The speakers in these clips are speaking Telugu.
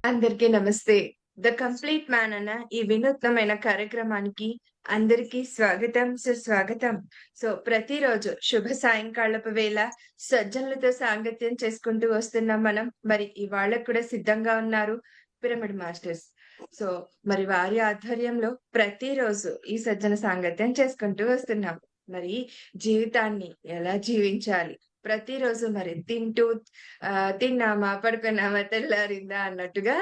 అందరికీ నమస్తే. 'ద కంప్లీట్ మ్యాన్' అన్న ఈ వినూత్నమైన కార్యక్రమానికి అందరికీ స్వాగతం, సుస్వాగతం. ప్రతిరోజు శుభ సాయంకాలపు వేళ సజ్జనులతో సాంగత్యం చేసుకుంటూ వస్తున్నాం మనం. మరి ఇవాళ కూడా సిద్ధంగా ఉన్నారు పిరమిడ్ మాస్టర్స్. సో, మరి వారి ఆధ్వర్యంలో ప్రతిరోజు ఈ సజ్జన సాంగత్యం చేసుకుంటూ వస్తున్నాం. మరి జీవితాన్ని ఎలా జీవించాలి? ప్రతిరోజు మరి తింటూ తిన్నామా, పడుకున్నామా, తెల్లారిందా అన్నట్టుగా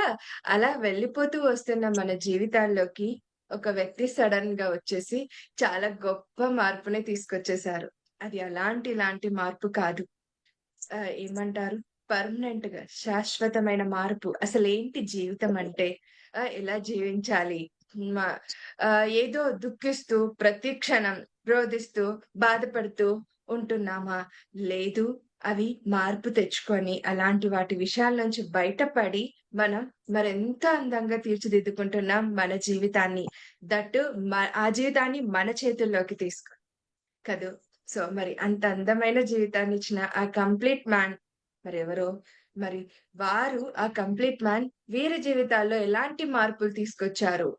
అలా వెళ్ళిపోతూ వస్తున్న మన జీవితాల్లోకి ఒక వ్యక్తి సడెన్‌గా వచ్చేసి చాలా గొప్ప మార్పుని తీసుకొచ్చేసారు. అది ఇలాంటి మార్పు కాదు. ఏమంటారు? పర్మనెంట్‌గా శాశ్వతమైన మార్పు. అసలేంటి జీవితం అంటే? ఎలా జీవించాలి? మ ఏదో దుఃఖిస్తూ ప్రతి క్షణం రోదిస్తూ, బాధపడుతూ ఉంటున్నామా? లేదు. అవి మార్పు తెచ్చుకొని అలాంటి వాటి విషయాల నుంచి బయటపడి మనం మరెంత అందంగా తీర్చిదిద్దుకుంటున్నాం మన జీవితాన్ని. దట్ ఆ జీవితాన్ని మన చేతుల్లోకి తీసుకొని. కదూ! మరి అంత అందమైన జీవితాన్నిచ్చిన ఆ కంప్లీట్ మ్యాన్ మరెవరో, మరి వారు ఆ కంప్లీట్ మ్యాన్ వీరి జీవితాల్లో ఎలాంటి మార్పులు తీసుకొచ్చారు?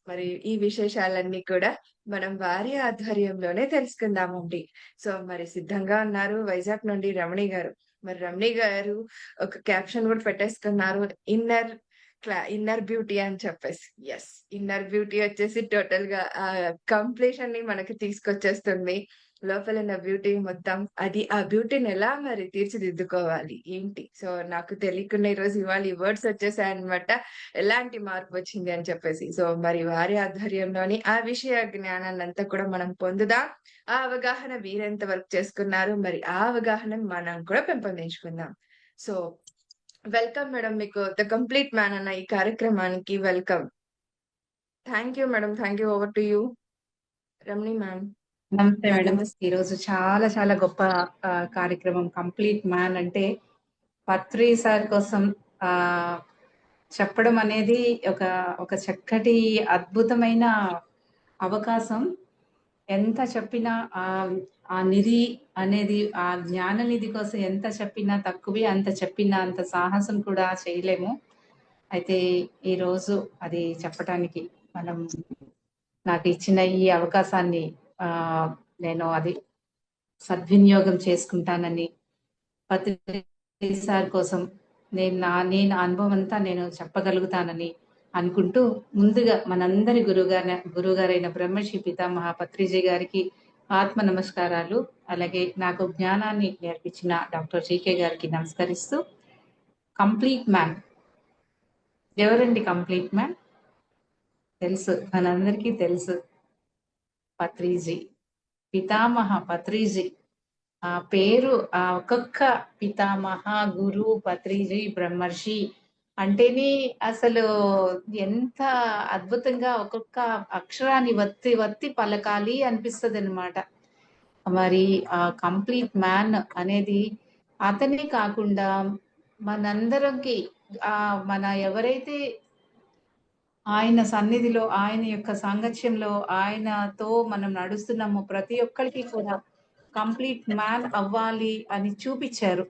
మరి ఈ విశేషాలన్నీ కూడా మనం వారి ఆధ్వర్యంలోనే తెలుసుకుందామండి. మరి సిద్ధంగా ఉన్నారు వైజాగ్ నుండి రమణి గారు. మరి రమణి గారు ఒక క్యాప్షన్ గూడా పెట్టేసుకున్నారు. ఇన్నర్ బ్యూటీ అని చెప్పేసి. యెస్. ఇన్నర్ బ్యూటీ వచ్చేసి టోటల్‌గా కంప్లీషన్‌ని మనకి తీసుకొచ్చేస్తుంది. లోపల ఉన్న బ్యూటీ మొత్తం ఆ బ్యూటీని ఎలా మరి తీర్చిదిద్దుకోవాలి? ఏంటి? నాకు తెలియకుండా ఇవాళ ఈ వర్డ్స్ వచ్చేసాయన్నమాట. ఎలాంటి మార్పొచ్చింది అని చెప్పేసి. మరి వారి ఆధ్వర్యంలోని ఆ విషయ జ్ఞానాన్నంతా కూడా మనం పొందుదాం. ఆ అవగాహన వీరెంత వరకు చేసుకున్నారు, మరి ఆ అవగాహన మనం కూడా పెంపొందించుకుందాం. So, welcome madam. మీకు 'ద కంప్లీట్ మ్యాన్' అన్న ఈ కార్యక్రమానికి welcome. Thank you madam. Thank you. Over to you. Ramani ma'am. నమస్తే మేడం. ఈరోజు చాలా చాలా గొప్ప కార్యక్రమం. కంప్లీట్ మ్యాన్ అంటే పత్రి సార్ కోసం చెప్పడం అనేది ఒక చక్కటి అద్భుతమైన అవకాశం. ఎంత చెప్పినా ఆ నిధి అనేది, ఆ జ్ఞాన నిధి కోసం ఎంత చెప్పినా తక్కువే, అంత చెప్పినా అంత సాహసం కూడా చేయలేము. అయితే ఈరోజు అది చెప్పటానికి నాకు ఇచ్చిన ఈ అవకాశాన్ని నేను అది సద్వినియోగం చేసుకుంటానని, పత్రి సార్ కోసం నేను అనుభవం అంతా నేను చెప్పగలుగుతానని అనుకుంటూ, ముందుగా మనందరి గురుగారైన బ్రహ్మశ్రీ పితామహ పత్రిజీ గారికి ఆత్మ నమస్కారాలు, అలాగే నాకు జ్ఞానాన్ని నేర్పించిన డాక్టర్ జీకే గారికి నమస్కరిస్తూ, కంప్లీట్ మ్యాన్ ఎవరండి? కంప్లీట్ మ్యాన్ తెలుసు, మనందరికీ తెలుసు. పత్రిజీ, పితామహ పత్రిజీ. ఆ పేరు, ఆ ఒక్కొక్క పితామహ, గురు, పత్రిజీ, బ్రహ్మర్షి అంటేనే అసలు ఎంత అద్భుతంగా ఒక్కొక్క అక్షరాన్ని వత్తి వత్తి పలకాలి అనిపిస్తుంది అనమాట. మరి ఆ కంప్లీట్ మ్యాన్ అనేది అతనే కాకుండా మనందరికి మన ఎవరైతే ఆయన సన్నిధిలో, ఆయన యొక్క సాంగత్యంలో, ఆయనతో మనం నడుస్తున్నామో ప్రతి ఒక్కరికి కూడా కంప్లీట్ మ్యాన్ అవ్వాలి అని చూపించారు.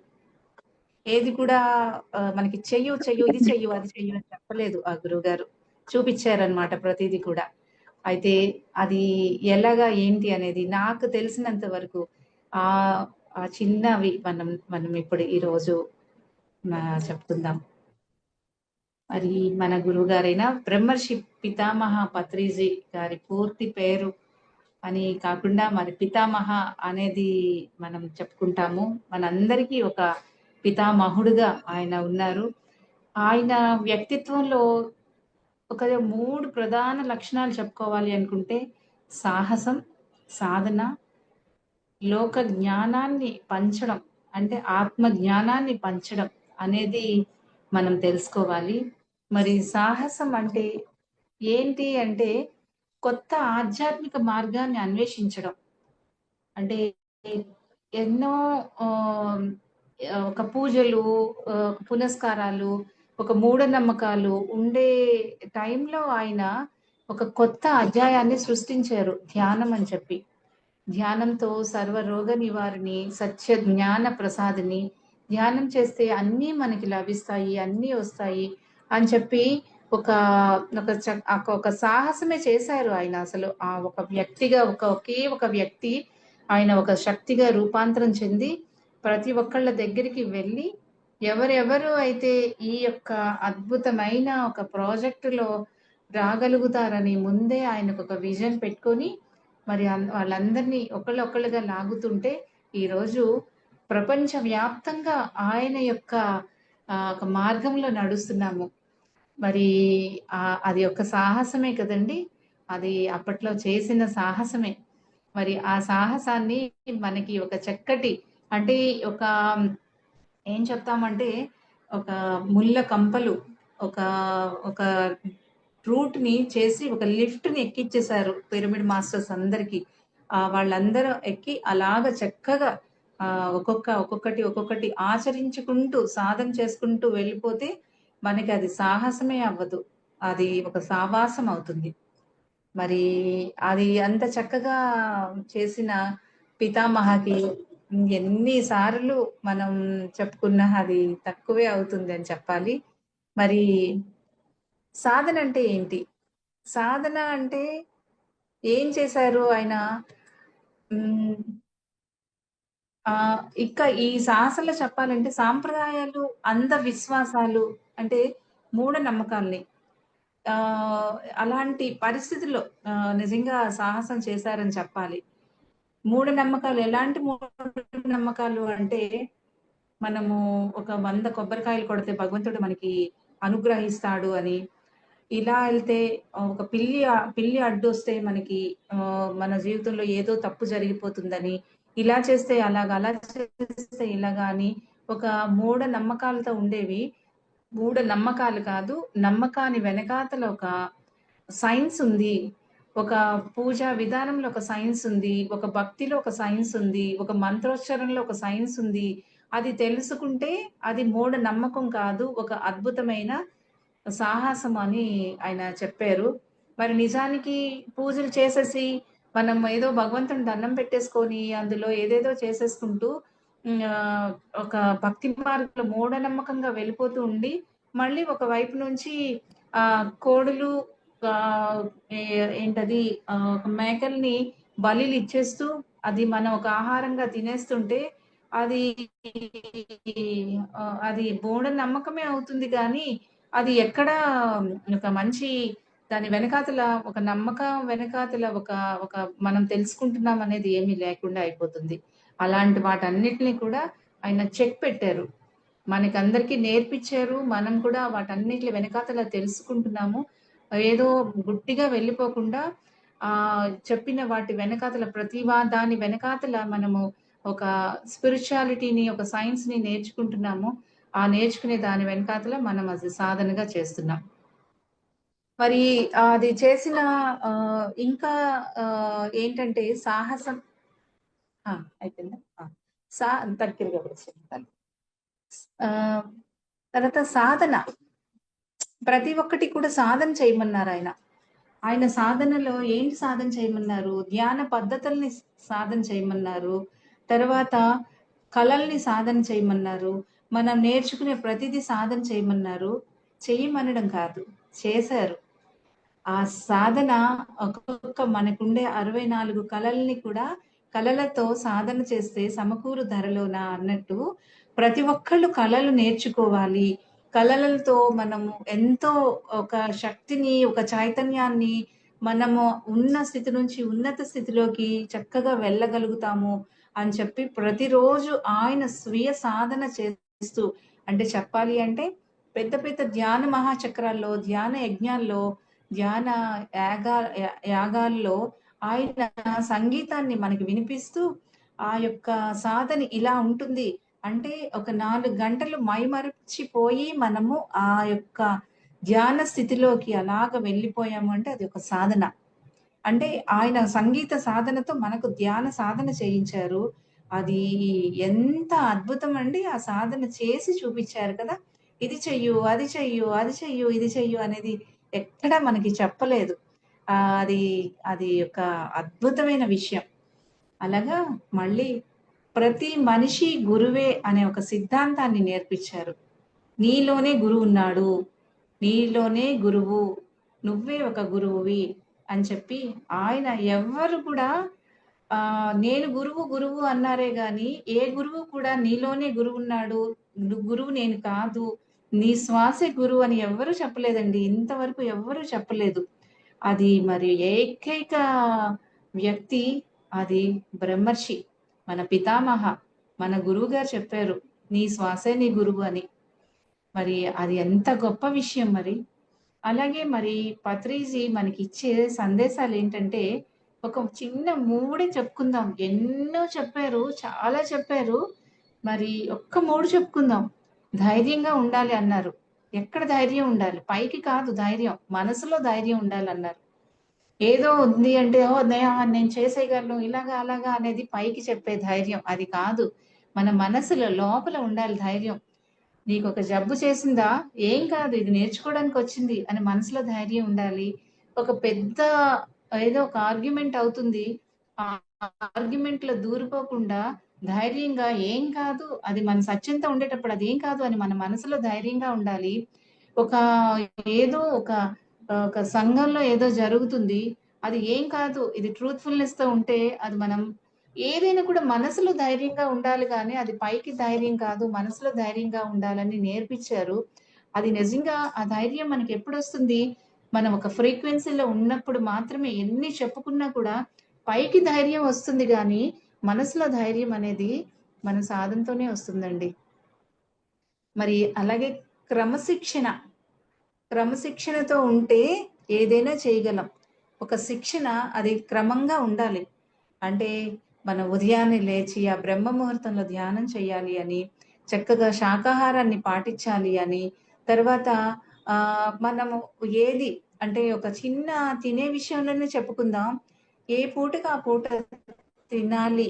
ఏది కూడా మనకి చెయ్యు ఇది చెయ్యు అది చెయ్యు అని చెప్పలేదు ఆ గురువుగారు. చూపించారనమాట ప్రతిదీ కూడా. అయితే అది ఎలాగా ఏంటి అనేది నాకు తెలిసినంత వరకు ఆ ఆ చిన్నవి మనం ఇప్పుడు ఈరోజు చెప్తుందాం. మరి మన గురువు గారైన బ్రహ్మర్షి పితామహ పత్రిజీ గారి పూర్తి పేరు అని కాకుండా మరి పితామహ అనేది మనం చెప్పుకుంటాము. మనందరికీ ఒక పితామహుడుగా ఆయన ఉన్నారు. ఆయన వ్యక్తిత్వంలో ఒక 3 ప్రధాన లక్షణాలు చెప్పుకోవాలి అనుకుంటే, సాహసం, సాధన, లోక జ్ఞానాన్ని పంచడం, అంటే ఆత్మ జ్ఞానాన్ని పంచడం అనేది మనం తెలుసుకోవాలి. మరి సాహసం అంటే ఏంటి అంటే, కొత్త ఆధ్యాత్మిక మార్గాన్ని అన్వేషించడం. అంటే ఎన్నో ఒక పూజలు, పునస్కారాలు, ఒక మూఢనమ్మకాలు ఉండే టైంలో ఆయన ఒక కొత్త అధ్యాయాన్ని సృష్టించారు, ధ్యానం అని చెప్పి. ధ్యానంతో సర్వరోగ నివారిణి, సత్య జ్ఞాన ప్రసాదిని. ధ్యానం చేస్తే అన్నీ మనకి లభిస్తాయి, అన్నీ వస్తాయి. అని చెప్పి ఒక ఒక సాహసమే చేశారు ఆయన. అసలు ఆ ఒక వ్యక్తిగా ఒకే ఒక వ్యక్తి ఆయన ఒక శక్తిగా రూపాంతరం చెంది ప్రతి ఒక్కళ్ళ దగ్గరికి వెళ్ళి ఎవరెవరు అయితే ఈ యొక్క అద్భుతమైన ఒక ప్రాజెక్టులో రాగలుగుతారని ముందే ఆయనకు ఒక విజన్ పెట్టుకొని మరి వాళ్ళందరినీ ఒకళ్ళొకళ్ళుగా లాగుతుంటే ఈరోజు ప్రపంచవ్యాప్తంగా ఆయన యొక్క ఒక మార్గంలో నడుస్తున్నాము. మరి అది ఒక సాహసమే కదండీ! అది అప్పట్లో చేసిన సాహసమే. మరి ఆ సాహసాన్ని మనకి ఒక చక్కటి అంటే ఒక ఏం చెప్తామంటే ఒక ముళ్ళ కంపలు ఒక ఒక రూట్‌ని చేసి ఒక లిఫ్ట్‌ని ఎక్కిచ్చేశారు పిరమిడ్ మాస్టర్స్ అందరికి. వాళ్ళందరూ ఎక్కి అలాగ చక్కగా ఒక్కొక్కటి ఆచరించుకుంటూ సాధన చేసుకుంటూ వెళ్ళిపోతే మనకి అది సాహసమే అవ్వదు. అది ఒక సావాసం అవుతుంది. మరి అది అంత చక్కగా చేసిన పితామహకి ఎన్ని సార్లు మనం చెప్పుకున్నా అది తక్కువే అవుతుంది అని చెప్పాలి. మరి సాధన అంటే ఏంటి? సాధన అంటే ఏం చేశారు ఆయన? హ్మ్. ఇక ఈ సాహసంలో చెప్పాలంటే సాంప్రదాయాలు, అంధవిశ్వాసాలు అంటే మూఢనమ్మకాల్ని ఆహ్, అలాంటి పరిస్థితుల్లో నిజంగా సాహసం చేశారని చెప్పాలి. మూఢనమ్మకాలు ఎలాంటి మూఢనమ్మకాలు అంటే, మనము ఒక 100 కొబ్బరికాయలు కొడితే భగవంతుడు మనకి అనుగ్రహిస్తాడు అని, ఇలా ఎళ్తే ఒక పిల్లి అడ్డొస్తే మనకి మన జీవితంలో ఏదో తప్పు జరిగిపోతుందని, ఇలా చేస్తే అలాగా, అలా చేస్తే ఇలాగా అని ఒక మూఢనమ్మకాలతో ఉండేవి. మూఢనమ్మకాలు కాదు. నమ్మకాని వెనకాతల ఒక సైన్స్ ఉంది. ఒక పూజా విధానంలో ఒక సైన్స్ ఉంది. ఒక భక్తిలో ఒక సైన్స్ ఉంది. ఒక మంత్రోచ్చారణలో ఒక సైన్స్ ఉంది. అది తెలుసుకుంటే అది మూఢనమ్మకం కాదు. ఒక అద్భుతమైన సాహసం అని ఆయన చెప్పారు. మరి నిజానికి పూజలు చేసేసి మనం ఏదో భగవంతుని దండం పెట్టేసుకొని అందులో ఏదేదో చేసేసుకుంటూ ఆహ్, ఒక భక్తి మార్గంలో మూఢనమ్మకంగా వెళ్ళిపోతూ ఉండి, మళ్ళీ ఒక వైపు నుంచి కోడులు ఆహ్, ఏ ఏంటది ఒక మేకల్ని బలిలిచ్చేస్తూ అది మనం ఒక ఆహారంగా తినేస్తుంటే అది అది మూఢనమ్మకమే అవుతుంది గానీ, అది ఎక్కడా ఒక మంచి దాని వెనకాతల ఒక నమ్మకం వెనకాతల ఒక మనం తెలుసుకుంటున్నాం అనేది ఏమీ లేకుండా అయిపోతుంది. అలాంటి వాటన్నిటిని కూడా ఆయన చెక్ పెట్టారు. మనకందరికీ నేర్పిచ్చారు. మనం కూడా వాటన్నిటి వెనకాతల తెలుసుకుంటున్నాము. ఏదో గుడ్డిగా వెళ్ళిపోకుండా చెప్పిన వాటి వెనకాతల దాని వెనకాతల మనము ఒక స్పిరిచువాలిటీని, ఒక సైన్స్‌ని నేర్చుకుంటున్నాము. ఆ నేర్చుకునే దాని వెనకాతల మనం అది సాధనగా చేస్తున్నాం. మరి అది చేసిన ఇంకా ఏంటంటే సాహసం అయిపోయిందా? సా దగ్గరగా వచ్చేస్తాను. ఆహ్, తర్వాత సాధన. ప్రతి ఒక్కటి కూడా సాధన చేయమన్నారాయన. ఆయన సాధనలో ఏంటి సాధన చేయమన్నారు? ధ్యాన పద్ధతుల్ని సాధన చేయమన్నారు. తర్వాత కళల్ని సాధన చేయమన్నారు. మనం నేర్చుకునే ప్రతిదీ సాధన చేయమన్నారు. చెయ్యమనడం కాదు, చేశారు. ఆ సాధన మనకుండే 64 కళల్ని కూడా కళలతో సాధన చేస్తే సమకూరు ధరలోన అన్నట్టు ప్రతి ఒక్కళ్ళు కళలు నేర్చుకోవాలి. కళలతో మనము ఎంతో ఒక శక్తిని, ఒక చైతన్యాన్ని మనము ఉన్న స్థితి నుంచి ఉన్నత స్థితిలోకి చక్కగా వెళ్ళగలుగుతాము అని చెప్పి ప్రతిరోజు ఆయన స్వీయ సాధన చేస్తూ అంటే చెప్పాలి అంటే పెద్ద పెద్ద ధ్యాన మహాచక్రాల్లో, ధ్యాన యజ్ఞాల్లో ధ్యాన యాగాల్లో ఆయన సంగీతాన్ని మనకి వినిపిస్తూ, ఆ యొక్క సాధన ఇలా ఉంటుంది. అంటే ఒక 4 గంటలు మైమరిచిపోయి మనము ఆ యొక్క ధ్యాన స్థితిలోకి అలాగ వెళ్ళిపోయాము అంటే అది ఒక సాధన. అంటే ఆయన సంగీత సాధనతో మనకు ధ్యాన సాధన చేయించారు. అది ఎంత అద్భుతం అండి! ఆ సాధన చేసి చూపిచ్చారు కదా! ఇది చెయ్యు, అది చెయ్యు, అది చెయ్యు, ఇది చెయ్యు అనేది ఎక్కడా మనకి చెప్పలేదు. అది అది ఒక అద్భుతమైన విషయం. అలాగా మళ్ళీ ప్రతి మనిషి గురువే అనే ఒక సిద్ధాంతాన్ని నేర్పిచ్చారు. నీలోనే గురువున్నాడు. నీలోనే గురువు, నువ్వే ఒక గురువువి అని చెప్పి ఆయన ఎవ్వరు కూడా నేను గురువు గురువు అన్నారే గాని ఏ గురువు కూడా నీలోనే గురువున్నాడు, గురువు నేను కాదు, నీ శ్వాసే గురువు అని ఎవ్వరు చెప్పలేదండి. ఇంతవరకు ఎవ్వరు చెప్పలేదు. అది మరి ఏకైక వ్యక్తి అది బ్రహ్మర్షి, మన పితామహ, మన గురువు గారు చెప్పారు నీ శ్వాసే నీ గురువు అని. మరి అది ఎంత గొప్ప విషయం మరి. అలాగే మరి పత్రిజీ మనకిచ్చే సందేశాలు ఏంటంటే ఒక చిన్న మూడే చెప్పుకుందాం. ఎన్నో చెప్పారు, చాలా చెప్పారు. మరి ఒక్క 3 చెప్పుకుందాం. ధైర్యంగా ఉండాలి అన్నారు. ఎక్కడ ధైర్యం ఉండాలి? పైకి కాదు ధైర్యం, మనసులో ధైర్యం ఉండాలన్నారు. ఏదో ఉంది అంటే ఓహ్! నేను చేసేయగలను ఇలాగా, అలాగా అనేది పైకి చెప్పే ధైర్యం అది కాదు. మన మనసులో లోపల ఉండాలి ధైర్యం. నీకొక జబ్బు చేసిందా? ఏం కాదు. ఇది నేర్చుకోవడానికొచ్చింది అని మనసులో ధైర్యం ఉండాలి. ఒక పెద్ద ఏదో ఒక ఆర్గ్యుమెంట్ అవుతుంది. ఆ ఆర్గ్యుమెంట్‌లో దూరిపోకుండా ధైర్యంగా ఏం కాదు. అది మన సత్యంతో ఉండేటప్పుడు అదేం కాదు అని మన మనసులో ధైర్యంగా ఉండాలి. ఒక ఏదో ఒక సంఘంలో ఏదో జరుగుతుంది. అది ఏం కాదు. ఇది ట్రూత్‌ఫుల్‌నెస్‌తో ఉంటే అది మనం ఏదైనా కూడా మనసులో ధైర్యంగా ఉండాలి గానీ, అది పైకి ధైర్యం కాదు. మనసులో ధైర్యంగా ఉండాలని నేర్పిచ్చారు. అది నిజంగా ఆ ధైర్యం మనకెప్పుడొస్తుంది? మనం ఒక ఫ్రీక్వెన్సీలో ఉన్నప్పుడు మాత్రమే ఎన్ని చెప్పుకున్నా కూడా పైకి ధైర్యం వస్తుంది గానీ, మనసులో ధైర్యం అనేది మన సాధనతోనే వస్తుందండి. మరి అలాగే క్రమశిక్షణ. క్రమశిక్షణతో ఉంటే ఏదైనా చేయగలం. ఒక శిక్షణ అది క్రమంగా ఉండాలి. అంటే మనం ఉదయాన్నే లేచి ఆ బ్రహ్మ ముహూర్తంలో ధ్యానం చేయాలి అని, చక్కగా శాకాహారాన్ని పాటించాలి అని, తర్వాత మనము ఏది అంటే ఒక చిన్న తినే విషయంలోనే చెప్పుకుందాం. ఏ పూటకి ఆ పూట తినాలి.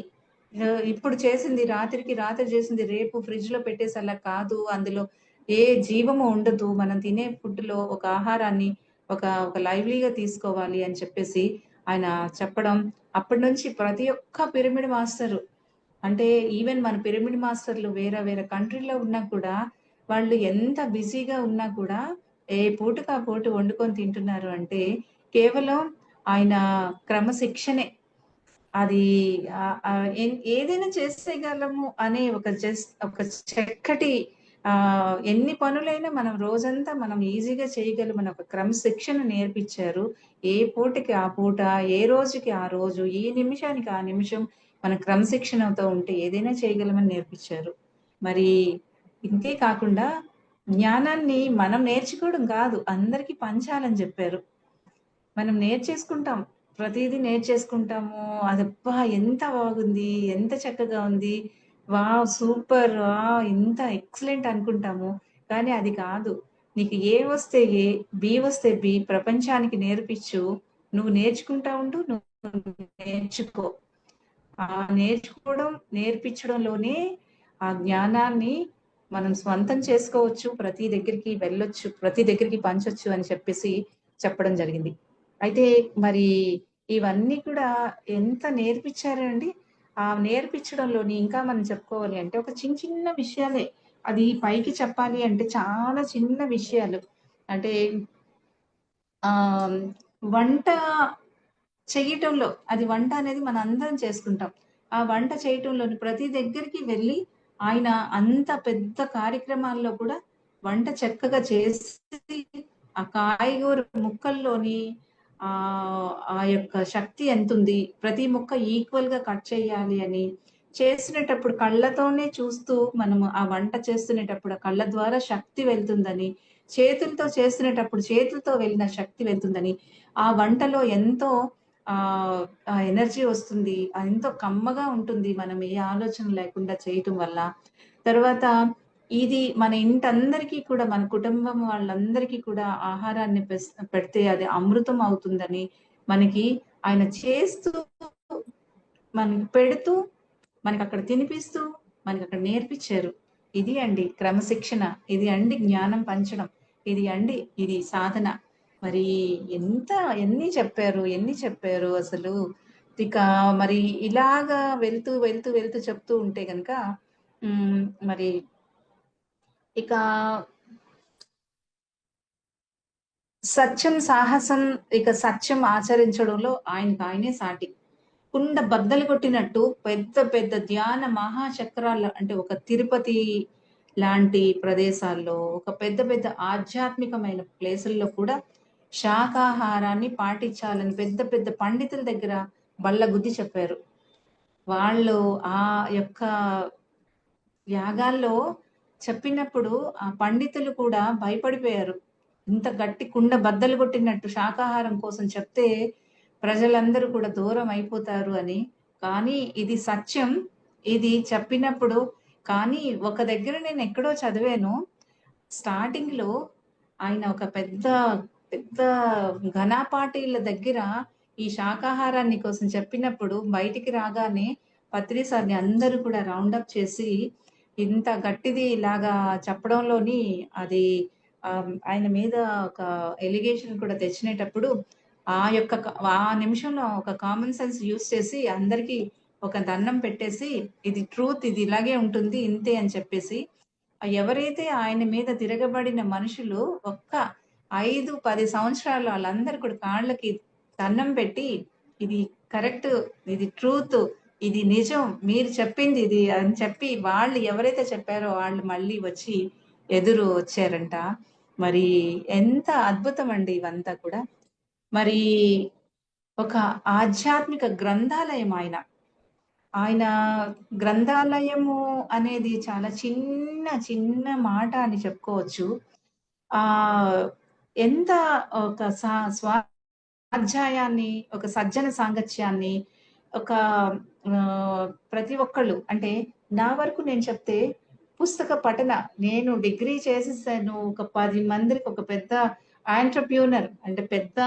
ఇప్పుడు చేసింది రాత్రికి రాత్రి చేసింది రేపు ఫ్రిడ్జ్‌లో పెట్టేసి అలా కాదు. అందులో ఏ జీవము ఉండదు. మనం తినే ఫుడ్‌లో ఒక ఆహారాన్ని ఒక లైవ్లీగా తీసుకోవాలి అని చెప్పేసి ఆయన చెప్పడం. అప్పటినుంచి ప్రతి ఒక్క పిరమిడ్ మాస్టరు అంటే ఈవెన్ మన పిరమిడ్ మాస్టర్‌లు వేరే వేరే కంట్రీ‌లో ఉన్నా కూడా వాళ్ళు ఎంత బిజీగా ఉన్నా కూడా ఏ పూటకి ఆ పూట వండుకొని తింటున్నారు అంటే కేవలం ఆయన క్రమశిక్షణే. అది ఏదైనా చేసేయగలము అనే ఒక చక్కటి ఎన్ని పనులైనా మనం రోజంతా మనం ఈజీగా చేయగలమని ఒక క్రమశిక్షణ నేర్పిచ్చారు. ఏ పూటకి ఆ పూట, ఏ రోజుకి ఆ రోజు, ఏ నిమిషానికి ఆ నిమిషం మనం క్రమశిక్షణతో ఉంటే ఏదైనా చేయగలమని నేర్పిచ్చారు. మరి ఇంతే కాకుండా జ్ఞానాన్ని మనం నేర్చుకోవడం కాదు, అందరికీ పంచాలని జెప్పారు. మనం నేర్చేసుకుంటాం. ప్రతీదీ నేర్చేసుకుంటాము. అదబ్బా! ఎంత బాగుంది! ఎంత చక్కగా ఉంది! వావ్! సూపర్! ఇంత ఎక్సలెంట్ అనుకుంటాము. కానీ అది కాదు. నీకు ఏ వస్తే ఏ, బి వస్తే బి ప్రపంచానికి నేర్పిచ్చు. నువ్వు నేర్చుకుంటా ఉండు. నువ్వు నేర్చుకో. ఆ నేర్చుకోవడం, నేర్పించడంలోనే ఆ జ్ఞానాన్ని మనం స్వంతం చేసుకోవచ్చు. ప్రతి దగ్గరికి వెళ్ళొచ్చు. ప్రతి దగ్గరికి పంచొచ్చు అని చెప్పేసి చెప్పడం జరిగింది. అయితే మరి ఇవన్నీ కూడా ఎంత నేర్పించారండి. ఆ నేర్పించడంలోని ఇంకా మనం చెప్పుకోవాలి అంటే ఒక చిన్న చిన్న విషయాలే. అది పైకి చెప్పాలి అంటే చాలా చిన్న విషయాలు. అంటే ఆహ్, వంట చెయ్యటంలో అది వంట అనేది మనందరం చేసుకుంటాం. ఆ వంట చేయటంలోని ప్రతి దగ్గరికి వెళ్ళి ఆయన అంత పెద్ద కార్యక్రమాల్లో కూడా వంట చక్కగా చేసి ఆ కాయగూర ముక్కల్లోని ఆ యొక్క శక్తి ఎంతుంది, ప్రతి ముక్క ఈక్వల్‌గా కట్ చేయాలి అని, చేసినేటప్పుడు కళ్ళతోనే చూస్తూ మనము ఆ వంట చేస్తునేటప్పుడు ఆ కళ్ళ ద్వారా శక్తి వెళ్తుందని, చేతులతో చేస్తునేటప్పుడు చేతులతో వెళ్ళిన శక్తి వెళ్తుందని, ఆ వంటలో ఎంతో ఆ ఎనర్జీ వస్తుంది. ఎంతో కమ్మగా ఉంటుంది. మనం ఏ ఆలోచన లేకుండా చేయటం వల్ల. తర్వాత ఇది మన ఇంటందరికీ కూడా మన కుటుంబం వాళ్ళందరికీ కూడా ఆహారాన్ని పెడితే అది అమృతం అవుతుందని మనకి ఆయన చేస్తూ, మనకి పెడుతూ, మనకక్కడ తినిపిస్తూ, మనకక్కడ నేర్పిచ్చారు. ఇది అండి క్రమశిక్షణ. ఇది అండి జ్ఞానం పంచడం. ఇది సాధన. మరి ఎంత ఎన్ని చెప్పారు, ఎన్ని చెప్పారు అసలు. ఇక మరి ఇలాగా వెళ్తూ చెప్తూ ఉంటే గనక మరి ఇక సత్యం, సాహసం, ఇక సత్యం ఆచరించడంలో ఆయనే సాటి. కుండ బద్దలు కొట్టినట్టు పెద్ద పెద్ద ధ్యాన మహాచక్రాల అంటే ఒక తిరుపతి లాంటి ప్రదేశాల్లో, ఒక పెద్ద పెద్ద ఆధ్యాత్మికమైన ప్లేసుల్లో కూడా శాకాహారాన్ని పాటించాలని పెద్ద పెద్ద పండితుల దగ్గర బల్లగుద్ది చెప్పారు. వాళ్ళు ఆ యొక్క యాగాల్లో చెప్పినప్పుడు ఆ పండితులు కూడా భయపడిపోయారు. ఇంత గట్టి కుండ బద్దలు కొట్టినట్టు శాకాహారం కోసం చెప్తే ప్రజలందరూ కూడా దూరం అయిపోతారు అని. కానీ ఇది సత్యం. ఇది చెప్పినప్పుడు కానీ ఒక దగ్గర నేను ఎక్కడో చదివాను. స్టార్టింగ్‌లో ఆయన ఒక పెద్ద పెద్ద ఘనాపాటీల దగ్గర ఈ శాకాహారాన్ని కోసం చెప్పినప్పుడు బయటికి రాగానే పత్రి సార్‌ని అందరూ కూడా రౌండప్ చేసి ఇంత గట్టిది ఇలాగా చెప్పడంలోని అది ఆయన మీద ఒక ఎలిగేషన్ కూడా తెచ్చినేటప్పుడు ఆ నిమిషంలో ఒక కామన్ సెన్స్ యూజ్ చేసి అందరికీ ఒక దండం పెట్టేసి ఇది ట్రూత్, ఇది ఇలాగే ఉంటుంది ఇంతే అని చెప్పేసి ఎవరైతే ఆయన మీద తిరగబడిన మనుషులు ఒక్క 5, 10 సంవత్సరాలు వాళ్ళందరూ కూడా కాళ్ళకి దండం పెట్టి ఇది కరెక్ట్, ఇది ట్రూత్, ఇది నిజం, మీరు చెప్పింది ఇది అని చెప్పి వాళ్ళు ఎవరైతే చెప్పారో వాళ్ళు మళ్ళీ వచ్చి ఎదురు వచ్చారంట. మరి ఎంత అద్భుతం అండి ఇవంతా కూడా. మరి ఒక ఆధ్యాత్మిక గ్రంథాలయం ఆయన. ఆయన గ్రంథాలయము అనేది చాలా చిన్న మాట అని చెప్పుకోవచ్చు. ఎంత ఒక స్వాధ్యాయాన్ని, ఒక సజ్జన సాంగత్యాన్ని, ఒక ప్రతి ఒక్కళ్ళు అంటే నా వరకు నేను చెప్తే పుస్తక పఠన నేను డిగ్రీ చేసేసాను. ఒక 10 మందికి ఒక పెద్ద ఆంట్రప్యూనర్ అంటే పెద్ద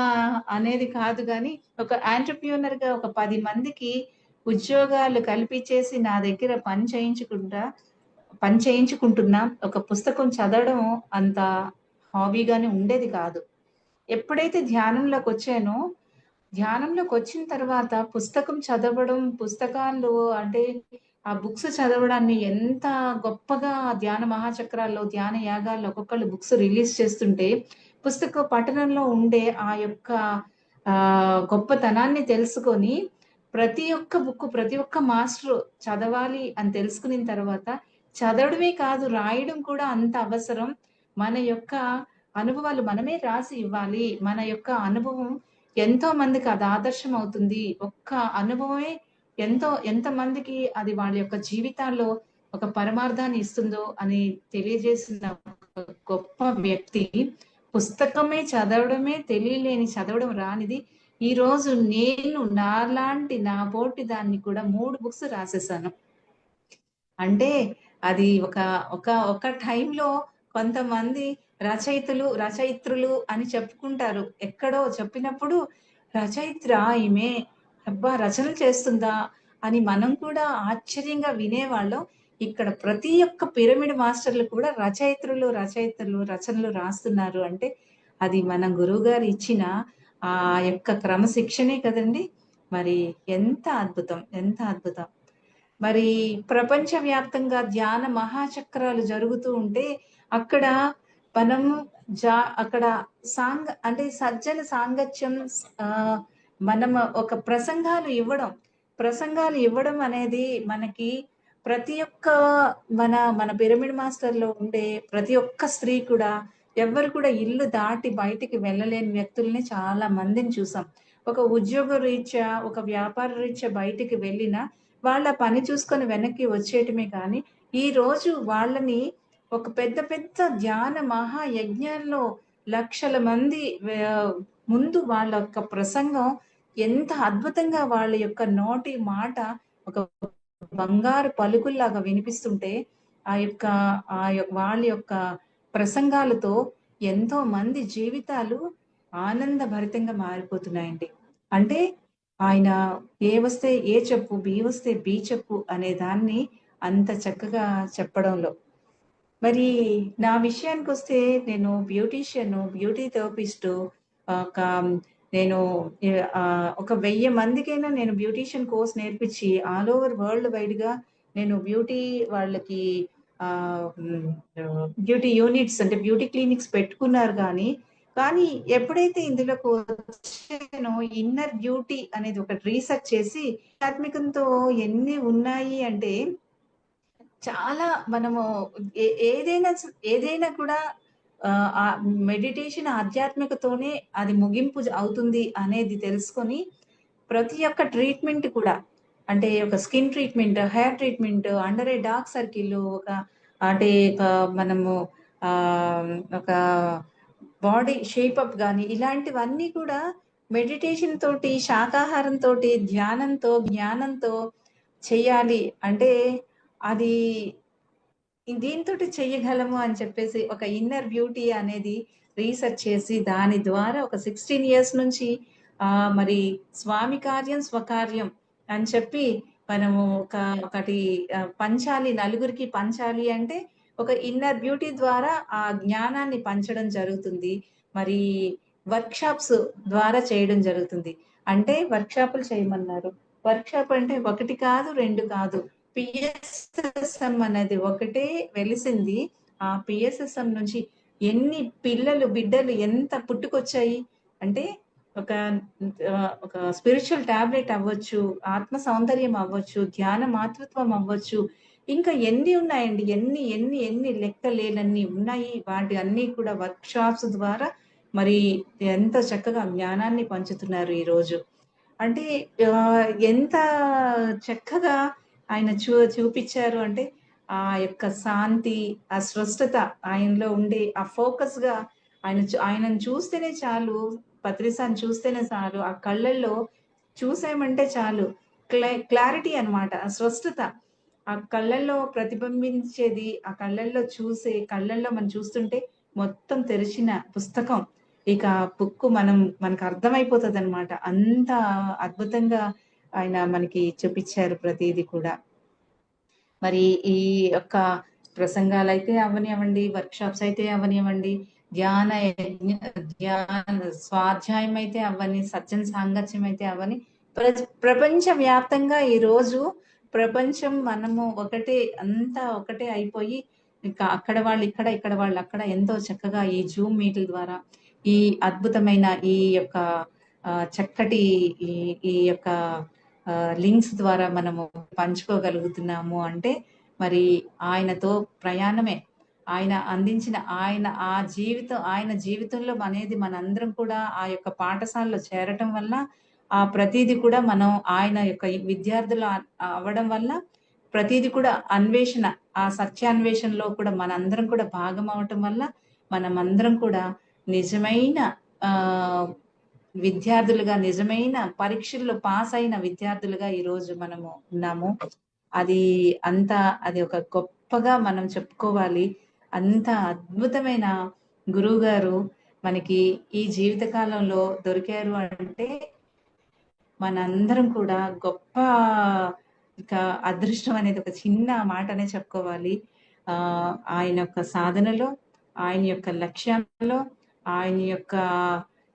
అనేది కాదు గానీ, ఒక ఆంట్రప్యూనర్‌గా ఒక 10 మందికి ఉద్యోగాలు కల్పించేసి నా దగ్గర పని చేయించుకుంటున్నా. ఒక పుస్తకం చదవడం అంత హాబీగానే ఉండేది కాదు. ఎప్పుడైతే ధ్యానంలోకొచ్చానో, ధ్యానంలోకొచ్చిన తర్వాత పుస్తకం చదవడం, పుస్తకాలు అంటే ఆ బుక్స్ చదవడాన్ని ఎంత గొప్పగా ధ్యాన మహాచక్రాల్లో, ధ్యాన యాగాల్లో ఒక్కొక్కళ్ళు బుక్స్ రిలీజ్ చేస్తుంటే, పుస్తక పఠనంలో ఉండే ఆ యొక్క గొప్పతనాన్ని తెలుసుకొని, ప్రతి ఒక్క బుక్కు, ప్రతి ఒక్క మాస్టరు చదవాలి అని తెలుసుకునిన తర్వాత, చదవడమే కాదు రాయడం కూడా అంత అవసరం. మన యొక్క అనుభవాలు మనమే రాసి ఇవ్వాలి. మన యొక్క అనుభవం ఎంతో మందికి అది ఆదర్శం అవుతుంది. ఒక్క అనుభవమే ఎంతమందికి అది వాళ్ళ యొక్క జీవితాల్లో ఒక పరమార్థాన్ని ఇస్తుందో అని తెలియజేసిన ఒక గొప్ప వ్యక్తి. పుస్తకమే చదవడమే తెలియలేని, చదవడం రానిది. ఈరోజు నేను నాలాంటి నా పోటీ దాన్ని కూడా 3 బుక్స్ రాసేసాను. అంటే అది ఒక టైంలో కొంతమంది రచయిత్రులు అని చెప్పుకుంటారు. ఎక్కడో చెప్పినప్పుడు రచయిత్ర ఈమె, అబ్బా! రచనలు చేస్తుందా అని మనం కూడా ఆశ్చర్యంగా వినేవాళ్ళం. ఇక్కడ ప్రతి ఒక్క పిరమిడ్ మాస్టర్లు కూడా రచనలు రాస్తున్నారు అంటే అది మన గురువుగారు ఇచ్చిన ఆ యొక్క క్రమశిక్షణే కదండీ! మరి ఎంత అద్భుతం! ఎంత అద్భుతం! మరి ప్రపంచవ్యాప్తంగా ధ్యాన మహాచక్రాలు జరుగుతూ ఉంటే అక్కడ మనము అక్కడ అంటే సజ్జన సాంగత్యం మనం ఒక ప్రసంగాలు ఇవ్వడం అనేది మనకి ప్రతి ఒక్క మన పిరమిడ్ మాస్టర్‌లో ఉండే ప్రతి ఒక్క స్త్రీ కూడా ఎవ్వరు కూడా ఇల్లు దాటి బయటికి వెళ్ళలేని వ్యక్తుల్ని చాలా మందిని చూసాం. ఒక ఉద్యోగ రీత్యా, ఒక వ్యాపార రీత్యా బయటికి వెళ్ళినా వాళ్ళ పని చూసుకొని వెనక్కి వచ్చేయటమే కానీ, ఈరోజు వాళ్ళని ఒక పెద్ద పెద్ద ధ్యాన మహాయజ్ఞాల్లో లక్షల మంది ముందు వాళ్ళ యొక్క ప్రసంగం ఎంత అద్భుతంగా వాళ్ళ యొక్క నోటి మాట ఒక బంగారు పలుకుల్లాగా వినిపిస్తుంటే, వాళ్ళ యొక్క ప్రసంగాలతో ఎంతో మంది జీవితాలు ఆనందభరితంగా మారిపోతున్నాయండి. అంటే ఆయన ఏ వస్తే ఏ చెప్పు, బి వస్తే బి చెప్పు అనే దాన్ని అంత చక్కగా చెప్పడంలో. మరి నా విషయానికొస్తే నేను బ్యూటీ థెరపిస్టు. ఒక నేను ఒక 1000 మందికైనా నేను బ్యూటీషియన్ కోర్స్ నేర్పించి ఆల్ ఓవర్ వరల్డ్ వైడ్‌గా నేను బ్యూటీ వాళ్ళకి బ్యూటీ యూనిట్స్ అంటే బ్యూటీ క్లినిక్స్ పెట్టుకున్నారు గానీ, కానీ ఎప్పుడైతే ఇందులోకి వచ్చానో ఇన్నర్ బ్యూటీ అనేది ఒకటి రీసెర్చ్ చేసి ఆధ్యాత్మికంతో ఎన్ని ఉన్నాయి అంటే చాలా మనము ఏదైనా ఏదైనా కూడా ఆ మెడిటేషన్ ఆధ్యాత్మికతోనే అది ముగింపు అవుతుంది అనేది తెలుసుకొని ప్రతి ఒక్క ట్రీట్మెంట్ కూడా అంటే ఒక skin treatment, hair treatment, under eye dark circle, ఒక అంటే మనము ఆ ఒక బాడీ షేప్ అప్ కానీ ఇలాంటివన్నీ కూడా మెడిటేషన్ తోటి, శాకాహారం తోటి, ధ్యానంతో, జ్ఞానంతో చెయ్యాలి అంటే అది దీంతోటి చెయ్యగలము అని చెప్పేసి ఒక ఇన్నర్ బ్యూటీ అనేది రీసెర్చ్ చేసి దాని ద్వారా ఒక 16 ఇయర్స్ నుంచి మరి స్వామి కార్యం స్వకార్యం అని చెప్పి మనము ఒకటి పంచాలి, నలుగురికి పంచాలి అంటే ఒక ఇన్నర్ బ్యూటీ ద్వారా ఆ జ్ఞానాన్ని పంచడం జరుగుతుంది. మరి వర్క్ షాప్స్ ద్వారా చేయడం జరుగుతుంది. అంటే వర్క్ షాపులు చేయమన్నారు. వర్క్ షాప్ అంటే ఒకటి కాదు, రెండు కాదు, పిఎస్ఎస్ఎం అనేది ఒకటే వెలిసింది. ఆ పిఎస్ఎస్ఎం నుంచి ఎన్ని పిల్లలు బిడ్డలు ఎంత పుట్టుకొచ్చాయి అంటే ఒక ఒక స్పిరిచువల్ టాబ్లెట్ అవ్వచ్చు, ఆత్మ సౌందర్యం అవ్వచ్చు, ధ్యాన మాతృత్వం అవ్వచ్చు, ఇంకా ఎన్ని ఉన్నాయండి, ఎన్ని ఎన్ని ఎన్ని లెక్కలేనన్ని ఉన్నాయి. వాటి అన్ని కూడా వర్క్ షాప్స్ ద్వారా మరి ఎంత చక్కగా జ్ఞానాన్ని పంచుతున్నారు ఈ రోజు. అంటే ఎంత చక్కగా ఆయన చూపించారు అంటే ఆ యొక్క శాంతి, ఆ స్పష్టత ఆయనలో ఉండే ఆ ఫోకస్ గా ఆయనను చూస్తేనే చాలు, పత్రిసాన్ని చూస్తేనే చాలు, ఆ కళ్ళల్లో చూసామంటే చాలు, క్లారిటీ అన్నమాట, ఆ స్పష్టత ఆ కళ్ళల్లో ప్రతిబింబించేది, ఆ కళ్ళల్లో కళ్ళల్లో మనం చూస్తుంటే మొత్తం తెరిచిన పుస్తకం, ఇక బుక్ మనకు అర్థమైపోతుంది అనమాట. అంత అద్భుతంగా ఆయన మనకి చూపించారు ప్రతిదీ కూడా. మరి ఈ యొక్క ప్రసంగాలు అయితే అవనివ్వండి, వర్క్ షాప్స్ అయితే అవనివ్వండి, ధ్యాన స్వాధ్యాయం అయితే అవని, సజ్జన సాంగత్యం అయితే అవని, ప్రపంచ వ్యాప్తంగా ఈ రోజు ప్రపంచం మనము అంతా ఒకటే అయిపోయి ఇంకా అక్కడ వాళ్ళు ఇక్కడ వాళ్ళు అక్కడ ఎంతో చక్కగా ఈ జూమ్ మీట్ల ద్వారా ఈ అద్భుతమైన ఈ యొక్క చక్కటి ఈ యొక్క లింక్స్ ద్వారా మనము పంచుకోగలుగుతున్నాము అంటే మరి ఆయనతో ప్రయాణమే, ఆయన అందించిన ఆయన జీవితంలో అనేది మనందరం కూడా ఆ యొక్క పాఠశాలలో చేరటం వల్ల ఆ ప్రతిదీ కూడా మనం ఆయన యొక్క విద్యార్థులు అవ్వడం వల్ల ప్రతిదీ కూడా అన్వేషణ, ఆ సత్యాన్వేషణలో కూడా మనందరం కూడా భాగం అవటం వల్ల మనమందరం కూడా నిజమైన విద్యార్థులుగా, నిజమైన పరీక్షల్లో పాస్ అయిన విద్యార్థులుగా ఈ రోజు మనము ఉన్నాము. అది ఒక గొప్పగా మనం చెప్పుకోవాలి. అంత అద్భుతమైన గురువు గారు మనకి ఈ జీవిత కాలంలో దొరికారు అంటే మనందరం కూడా గొప్ప అదృష్టం అనేది ఒక చిన్న మాటనే చెప్పుకోవాలి. ఆయన యొక్క సాధనలో, ఆయన యొక్క లక్ష్యంలో, ఆయన యొక్క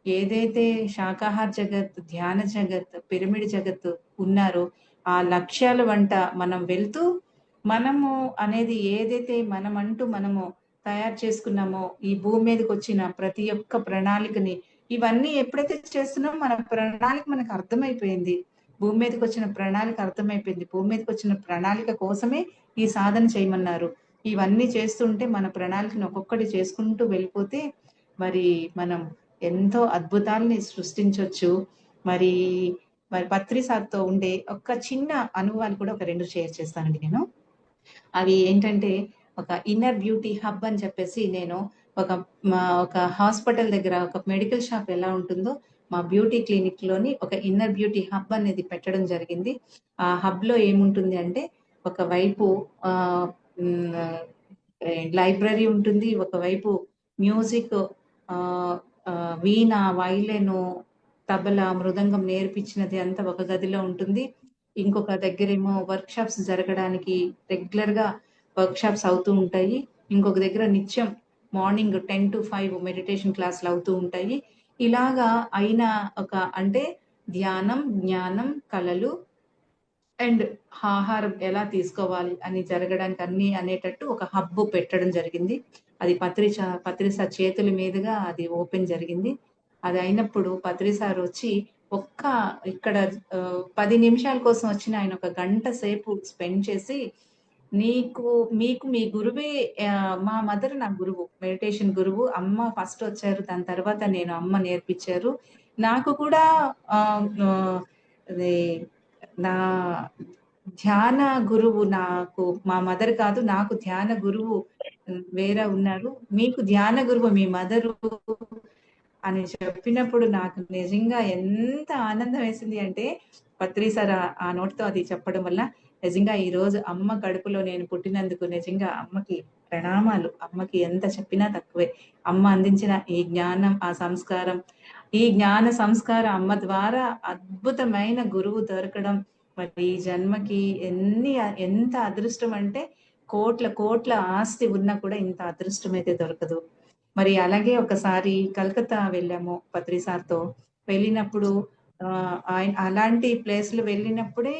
ఏదైతే శాకాహార జగత్, ధ్యాన జగత్, పిరమిడ్ జగత్ ఉన్నారో ఆ లక్ష్యాల వంట మనం వెళ్తూ మనము అనేది ఏదైతే మనము తయారు చేసుకున్నామో ఈ భూమి మీదకి వచ్చిన ప్రతి ఒక్క ప్రణాళికని, ఇవన్నీ ఎప్పుడైతే చేస్తున్నామో మన ప్రణాళిక మనకు అర్థమైపోయింది. భూమి మీదకి వచ్చిన ప్రణాళిక అర్థమైపోయింది. భూమి మీదకి వచ్చిన ప్రణాళిక కోసమే ఈ సాధన చేయమన్నారు. ఇవన్నీ చేస్తుంటే మన ప్రణాళికను ఒక్కొక్కటి చేసుకుంటూ వెళ్ళిపోతే మరి మనం ఎంతో అద్భుతాలని సృష్టించవచ్చు. మరి పత్రిసార్తో ఉండే ఒక చిన్న అనుభవాలు కూడా ఒక 2 షేర్ చేస్తానండి నేను. అవి ఏంటంటే ఒక ఇన్నర్ బ్యూటీ హబ్ అని చెప్పేసి నేను ఒక హాస్పిటల్ దగ్గర ఒక మెడికల్ షాప్ ఎలా ఉంటుందో మా బ్యూటీ క్లినిక్ లోని ఒక ఇన్నర్ బ్యూటీ హబ్ అనేది పెట్టడం జరిగింది. ఆ హబ్ లో ఏముంటుంది అంటే ఒకవైపు లైబ్రరీ ఉంటుంది, ఒకవైపు మ్యూజిక్, వీణ, వైలెను, తబలా, మృదంగం నేర్పించినది అంతా ఒక గదిలో ఉంటుంది. ఇంకొక దగ్గరేమో వర్క్ షాప్స్ జరగడానికి రెగ్యులర్ గా వర్క్ షాప్స్ అవుతూ ఉంటాయి. ఇంకొక దగ్గర నిత్యం మార్నింగ్ 10 to 5 మెడిటేషన్ క్లాసులు అవుతూ ఉంటాయి. ఇలాగా అయిన అంటే ధ్యానం, జ్ఞానం, కళలు అండ్ ఆహారం ఎలా తీసుకోవాలి అని జరగడానికి అన్ని అనేటట్టు ఒక హబ్ పెట్టడం జరిగింది. అది పత్రి సార్ చేతుల మీదుగా అది ఓపెన్ జరిగింది. అది అయినప్పుడు పత్రి సార్ వచ్చి ఒక్క ఇక్కడ 10 నిమిషాల కోసం వచ్చిన ఆయన ఒక గంట సేపు స్పెండ్ చేసి నీకు మీకు మీ గురువే మా మదర్ నా గురువు. మెడిటేషన్ గురువు. అమ్మ ఫస్ట్ వచ్చారు. దాని తర్వాత నేను అమ్మ నేర్పించారు. నాకు కూడా అది నా ధ్యాన గురువు నాకు మా మదర్ కాదు. నాకు ధ్యాన గురువు వేరే ఉన్నారు. మీకు ధ్యాన గురువు మీ మదరు అని చెప్పినప్పుడు నాకు నిజంగా ఎంత ఆనందం వేసింది అంటే పత్రి సార్ ఆ నోటితో అది చెప్పడం వల్ల నిజంగా ఈ రోజు అమ్మ కడుపులో నేను పుట్టినందుకు నిజంగా అమ్మకి ప్రణామాలు. అమ్మకి ఎంత చెప్పినా తక్కువే. అమ్మ అందించిన ఈ జ్ఞానం, ఆ సంస్కారం, ఈ జ్ఞాన సంస్కారం అమ్మ ద్వారా అద్భుతమైన గురువు దొరకడం మరి ఈ జన్మకి ఎంత అదృష్టం అంటే కోట్ల కోట్ల ఆస్తి ఉన్నా కూడా ఇంత అదృష్టం అయితే దొరకదు. మరి అలాగే ఒకసారి కలకత్తా వెళ్ళాము పత్రి సార్తో. వెళ్ళినప్పుడు ఆయన అలాంటి ప్లేస్లు వెళ్ళినప్పుడే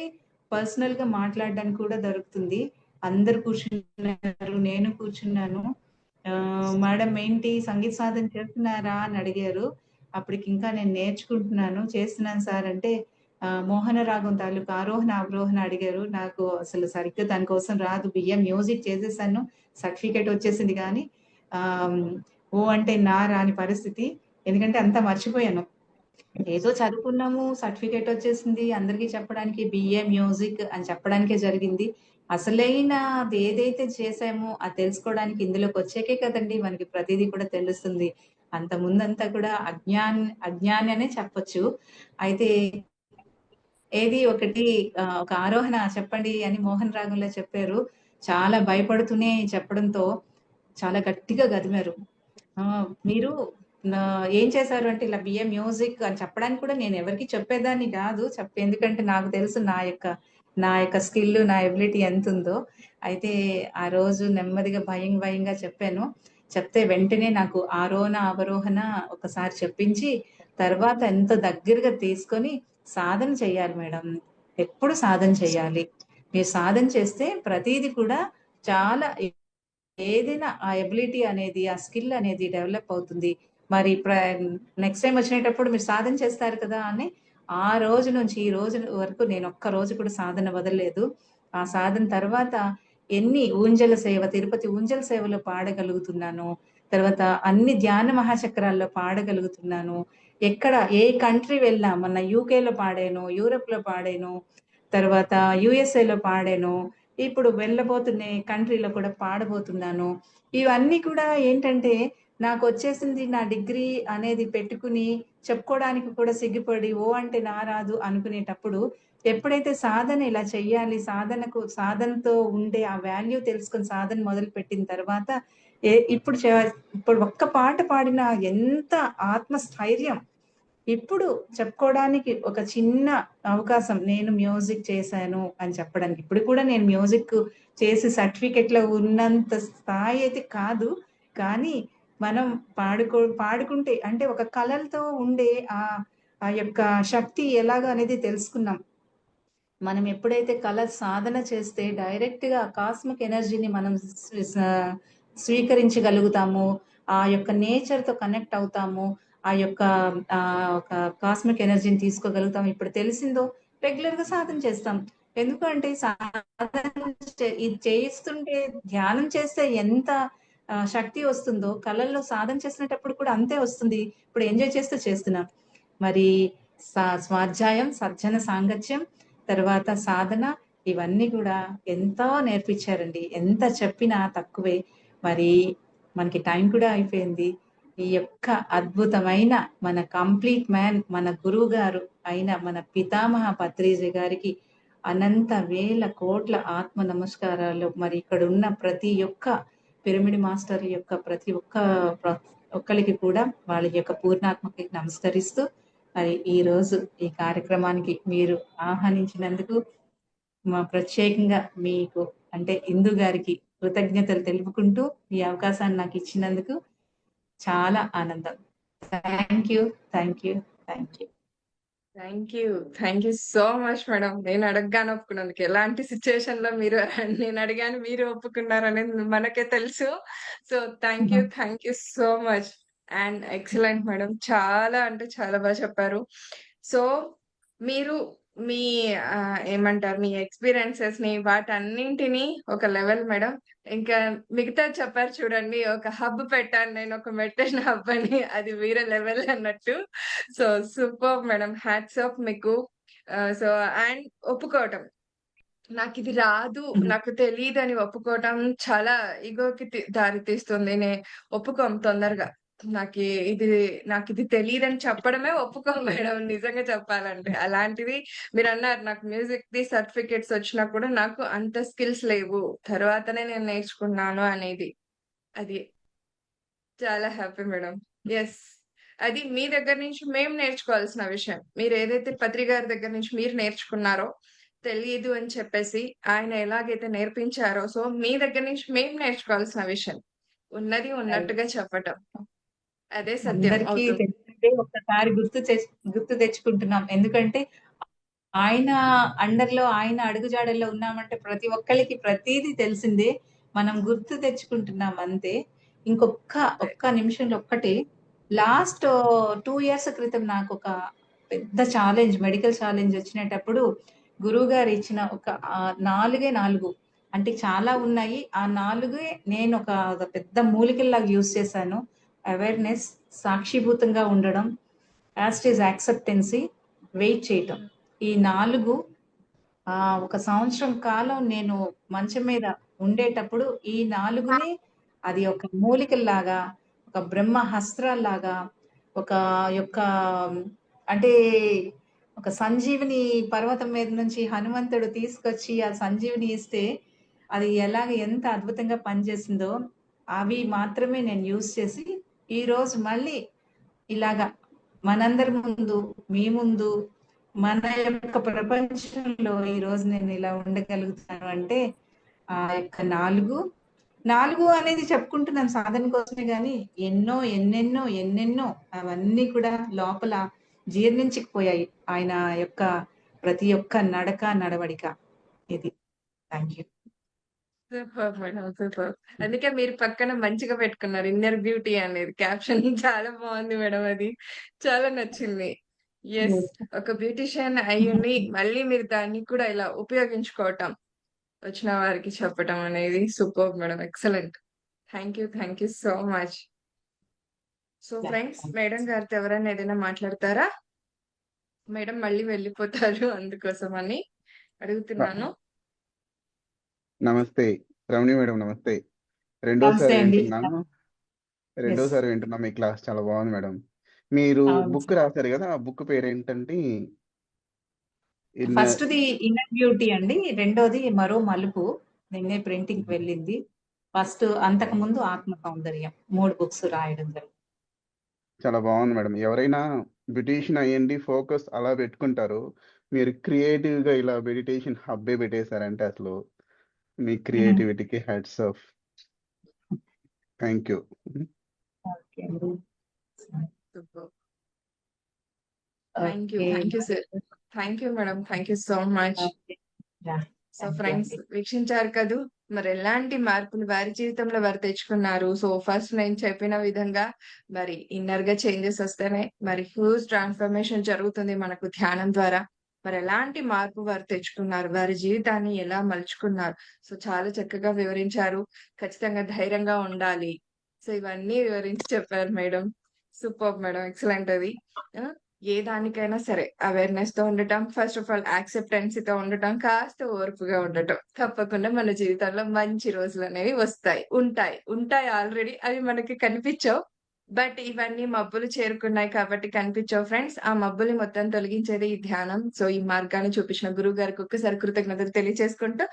పర్సనల్ గా మాట్లాడడానికి కూడా దొరుకుతుంది. అందరు కూర్చున్నారు, నేను కూర్చున్నాను. మేడం ఏంటి సంగీత సాధన చేస్తున్నారా అని అడిగారు. అప్పటికి ఇంకా నేను నేర్చుకుంటున్నాను, చేస్తున్నాను సార్ అంటే మోహన రాగం తాలూకు ఆరోహణ అవరోహణ అడిగారు. నాకు అసలు సరిగ్గా దానికోసం రాదు. బియ్యం మ్యూజిక్ చేసేసాను, సర్టిఫికేట్ వచ్చేసింది కానీ ఓ అంటే నా రాని పరిస్థితి. ఎందుకంటే అంతా మర్చిపోయాను. ఏదో చదువుకున్నాము, సర్టిఫికేట్ వచ్చేసింది, అందరికీ చెప్పడానికి బిఏ మ్యూజిక్ అని చెప్పడానికే జరిగింది. అసలైనది ఏదైతే చేసామో అది తెలుసుకోవడానికి ఇందులోకి వచ్చాకే కదండి మనకి ప్రతిదీ కూడా తెలుస్తుంది. అంత ముందంతా కూడా అజ్ఞాని అనే చెప్పొచ్చు. అయితే ఏది ఒకటి ఒక ఆరోహణ చెప్పండి అని మోహన్ రాగంలో చెప్పారు. చాలా భయపడుతూనే చెప్పడంతో చాలా గట్టిగా గదిమారు. మీరు ఏం చేశారు అంటే ఇలా బిఏ మ్యూజిక్ అని చెప్పడానికి కూడా నేను ఎవరికి చెప్పేదాన్ని కాదు. ఎందుకంటే నాకు తెలుసు నా యొక్క స్కిల్, నా ఎబిలిటీ ఎంత ఉందో. అయితే ఆ రోజు నెమ్మదిగా భయంగా చెప్పాను. చెప్తే వెంటనే నాకు ఆరోహణ అవరోహణ ఒకసారి చెప్పించి తర్వాత ఎంతో దగ్గరగా తీసుకొని సాధన చెయ్యాలి మేడం. ఎప్పుడు సాధన చెయ్యాలి. మీరు సాధన చేస్తే ప్రతిదీ కూడా చాలా ఏదైనా ఆ ఎబిలిటీ అనేది, ఆ స్కిల్ అనేది డెవలప్ అవుతుంది. మరి నెక్స్ట్ టైం వచ్చినప్పుడు మీరు సాధన చేస్తారు కదా అని ఆ రోజు నుంచి ఈ రోజు వరకు నేను ఒక్క రోజు కూడా సాధన వదలలేదు. ఆ సాధన తర్వాత ఎన్ని ఊంజల సేవ, తిరుపతి ఊంజల సేవలో పాడగలుగుతున్నాను. తర్వాత అన్ని ధ్యాన మహాచక్రాల్లో పాడగలుగుతున్నాను. ఎక్కడ ఏ కంట్రీ వెళ్ళినా మొన్న యూకేలో పాడాను, యూరోప్ లో పాడాను, తర్వాత యుఎస్ఏలో పాడాను. ఇప్పుడు వెళ్ళబోతున్న కంట్రీలో కూడా పాడబోతున్నాను. ఇవన్నీ కూడా ఏంటంటే నాకు వచ్చేసింది నా డిగ్రీ అనేది పెట్టుకుని చెప్పుకోవడానికి కూడా సిగ్గుపడి ఓ అంటే నా రాదు అనుకునేటప్పుడు ఎప్పుడైతే సాధన ఇలా చెయ్యాలి, సాధనతో ఉండే ఆ వాల్యూ తెలుసుకొని సాధన మొదలు పెట్టిన తర్వాత ఇప్పుడు ఒక్క పాట పాడిన ఎంత ఆత్మస్థైర్యం. ఇప్పుడు చెప్పుకోవడానికి ఒక చిన్న అవకాశం, నేను మ్యూజిక్ చేశాను అని చెప్పడానికి. ఇప్పుడు కూడా నేను మ్యూజిక్ చేసి సర్టిఫికెట్ లో ఉన్నంత స్థాయి అయితే కాదు, కానీ మనం పాడుకుంటే అంటే ఒక కళలతో ఉండే ఆ యొక్క శక్తి ఎలాగా అనేది తెలుసుకున్నాం. మనం ఎప్పుడైతే కళ సాధన చేస్తే డైరెక్ట్ గా కాస్మిక్ ఎనర్జీని మనం స్వీకరించగలుగుతాము. ఆ యొక్క నేచర్ తో కనెక్ట్ అవుతాము. ఆ యొక్క ఒక కాస్మిక్ ఎనర్జీని తీసుకోగలుగుతాం. ఇప్పుడు తెలిసిందో రెగ్యులర్ గా సాధన చేస్తాం. ఎందుకంటే సాధన ఇది చేస్తుంటే, ధ్యానం చేస్తే ఎంత శక్తి వస్తుందో కళల్లో సాధన చేసినప్పుడు కూడా అంతే వస్తుంది. ఇప్పుడు ఎంజాయ్ చేస్తూ చేస్తున్నాం. మరి స్వాధ్యాయం, సజ్జన సాంగత్యం, తర్వాత సాధన, ఇవన్నీ కూడా ఎంతో నేర్పించారండి. ఎంత చెప్పినా తక్కువే. మరి మనకి టైం కూడా అయిపోయింది. ఈ యొక్క అద్భుతమైన మన కంప్లీట్ మ్యాన్, మన గురువు గారు అయిన మన పితామహ పత్రిజీ గారికి అనంత వేల కోట్ల ఆత్మ నమస్కారాలు. మరి ఇక్కడ ఉన్న ప్రతి ఒక్క పిరమిడ్ మాస్టర్ యొక్క ప్రతి ఒక్కరికి కూడా వాళ్ళ యొక్క పూర్ణాత్మకి నమస్కరిస్తూ మరి ఈ రోజు ఈ కార్యక్రమానికి మీరు ఆహ్వానించినందుకు ప్రత్యేకంగా మీకు అంటే ఇందు గారికి కృతజ్ఞతలు తెలుపుకుంటూ ఈ అవకాశాన్ని నాకు ఇచ్చినందుకు చాలా ఆనందం. Thank you. Thank you. Thank you so much madam. నేను అడగగానే ఒప్పుకున్నందుకు. ఎలాంటి సిట్యుయేషన్‌లో మీరు నేను అడిగాను, మీరు ఒప్పుకున్నారనేది మనకే తెలుసు. సో, హుహు. Thank you so much. And excellent madam. చాలా అంటే చాలా చెప్పారు. సో, మీరు మీ ఏమంటారు మీ ఎక్స్‌పీరియన్సెస్‌ని వాటన్నింటిని ఒక లెవెల్ మేడం. ఇంకా మిగతాది చెప్పారు చూడండి. ఒక హబ్ పెట్టాను నేను. ఒక మెడిటేషన్ హబ్ అని. అది వేరే లెవెల్ అన్నట్టు. So, superb madam. Hats off మీకు. సో, అండ్ ఒప్పుకోవటం. నాకిది రాదు, హ్మ్. నాకు తెలీదని ఒప్పుకోవటం చాలా ఇగోకి దారి తీస్తుంది. ఒప్పుకోం తొందరగా. నాకి ఇది నాకిది తెలీదని చెప్పడమే ఒప్పుకోం మేడం నిజంగా చెప్పాలంటే. అలాంటిది మీరన్నారు నాకు మ్యూజిక్‌ది సర్టిఫికేట్స్ వచ్చినా కూడా నాకు అంత స్కిల్స్ లేవు. తర్వాతనే నేను నేర్చుకున్నాను అనేది. అది. చాలా హ్యాపీ మేడం. యెస్. అది మీ దగ్గర నుంచి మేము నేర్చుకోవాల్సిన విషయం. మీరేదైతే పత్రి గారి దగ్గర నుంచి మీరు నేర్చుకున్నారో, తెలీదు అని చెప్పేసి ఆయన ఎలాగైతే నేర్పించారో, సో మీ దగ్గర నుంచి మేము నేర్చుకోవాల్సిన విషయం. ఉన్నది అది. ఉన్నట్టుగా చెప్పటం. అదే సత్యం అందరికీ అవుతుంది. తెలిసిందే ఒక్కసారి గుర్తు తెచ్చుకుంటున్నాం. ఎందుకంటే ఆయన అండర్‌లో, ఆయన అడుగుజాడల్లో ఉన్నామంటే ప్రతి ఒక్కళ్ళకి ప్రతీదీ తెలిసిందే. మనం గుర్తు తెచ్చుకుంటున్నాం అంతే. అంతే. ఒక్క నిమిషంలో ఒక్కటే లాస్ట్ 2 ఇయర్స్ క్రితం నాకొక పెద్ద మెడికల్ ఛాలెంజ్ వచ్చినేటప్పుడు గురువుగారు ఇచ్చిన ఒక 4 అంటే చాలా ఉన్నాయి. ఆ 4 నేను ఒక పెద్ద మూలికల్లాగా యూజ్ చేశాను. అవేర్‌నెస్, సాక్షిభూతంగా ఉండడం, as it is acceptance, wait చేయటం. హ్మ్. ఈ 4 ఒక సంవత్సరం కాలం నేను మంచం మీద ఉండేటప్పుడు ఈ 4ని అది ఒక మూలికల్లాగా, ఒక బ్రహ్మాస్త్రాల్లాగా, ఒక యొక్క అంటే ఒక సంజీవని పర్వతం మీద నుంచి హనుమంతుడు తీసుకొచ్చి ఆ సంజీవని ఇస్తే అది ఎంత అద్భుతంగా పనిచేసిందో అవి మాత్రమే నేను యూజ్ చేసి ఈరోజు మళ్ళీ ఇలాగా మనందరి ముందు, మీ ముందు, మన యొక్క ప్రపంచంలో ఈరోజు నేను ఇలా ఉండగలుగుతాను అంటే ఆ యొక్క 4 అనేది చెప్పుకుంటున్నాం సాధన కోసమే గాని ఎన్నెన్నో అవన్నీ కూడా లోపల జీర్ణించుకుపోయాయి. ఆయన యొక్క ప్రతి ఒక్క నడవడిక. ఇది. Thank you. Superb madam. Superb. అందుకే మీరు పక్కన మంచిగా పెట్టుకున్నారు. ఇన్నర్ బ్యూటీ అనేది క్యాప్షన్ చాలా బావుంది మేడం అది. చాలా నచ్చింది. యెస్. ఒక బ్యూటీషియన్ అయ్యుండి మళ్ళీ మీరు దాన్ని కూడా ఇలా ఉపయోగించుకోవటం. వచ్చిన వారికి చెప్పటం అనేది superb madam. Excellent. Thank you so much. So friends madam గారితో ఎవరైనా ఏదైనా మాట్లాడతారా? మేడం మళ్ళీ వెళ్ళిపోతారు అందుకోసమని ఆ, అడుగుతున్నాను. నమస్తే రమణి మేడం, నమస్తే. నమస్తే రెండోసారి అండి. వింటున్నాను. ఎస్. రెండోసారి వింటున్నా మీ క్లాస్ చాలా బాగుంది మేడం. మీరు అవును బుక్ సార్. రాశారు కదా, ఆ బుక్ పేరు ఏంటంటే ఇన్ ఫస్ట్‌ది ఇన్నర్ బ్యూటీ అండి. రెండోది మరో మలుపు. నిన్నే ప్రింటింగ్‌కి వెళ్ళింది. అంతకుముందు ఆత్మ సౌందర్యం. 3 బుక్స్ రాయడం జరిగింది. చాలా బాగుంది మేడం. ఎవరైనా బ్యూటీషియన్ అయ్యండి ఫోకస్ అలా పెట్టుకుంటారు. మీరు క్రియేటివ్ గా ఇలా మెడిటేషన్ హబ్బే పెట్టేశారంటే అసలు మీ హ్మ్. క్రియేటివిటీకి heads off. Thank you. Okay అండి. Super. Okay. Thank you sir. Thank you madam. Thank you so much. Okay. Yeah! So thank you friends అండి. వీక్షించారు కదూ! మరి ఎలాంటి మార్పులు వారి జీవితంలో వారు తెచ్చుకున్నారు. సో ఫస్ట్ నేను చెప్పిన విధంగా మరి ఇన్నర్‌గా చేంజెస్ వస్తేనే మరి హ్యూజ్ ట్రాన్స్‌ఫర్మేషన్ జరుగుతుంది మనకు ధ్యానం ద్వారా. మరి ఎలాంటి మార్పు వారు తెచ్చుకున్నారు. వారి జీవితాన్ని ఎలా మలుచుకున్నారు. సో చాలా చక్కగా వివరించారు. ఖచ్చితంగా ధైర్యంగా ఉండాలి. సో ఇవన్నీ వివరించి చెప్పారు మేడం. Superb madam. ఎక్సలెంట్ అది. ఆ! ఏ దానికైనా సరే అవేర్‌నెస్‌తో ఉండటం, ఫస్ట్ ఆఫ్ ఆల్ యాక్సెప్టెన్సీ‌తో ఉండటం, కాస్త ఓర్పుగా ఉండటం. తప్పకుండా మన జీవితంలో మంచి రోజులనేవి వస్తాయి. ఉంటాయి ఆల్రెడీ. అవి మనకి కనిపిచ్చవు. బట్ ఇవన్నీ మబ్బులు చేరుకున్నాయి కాబట్టి కనిపిచ్చవు ఫ్రెండ్స్. ఆ మబ్బుల్ని మొత్తం తొలగించేది ఈ ధ్యానం. సో ఈ మార్గాన్ని చూపించిన గురువు గారికి ఒక్కసారి కృతజ్ఞతలు తెలియచేసుకుంటూ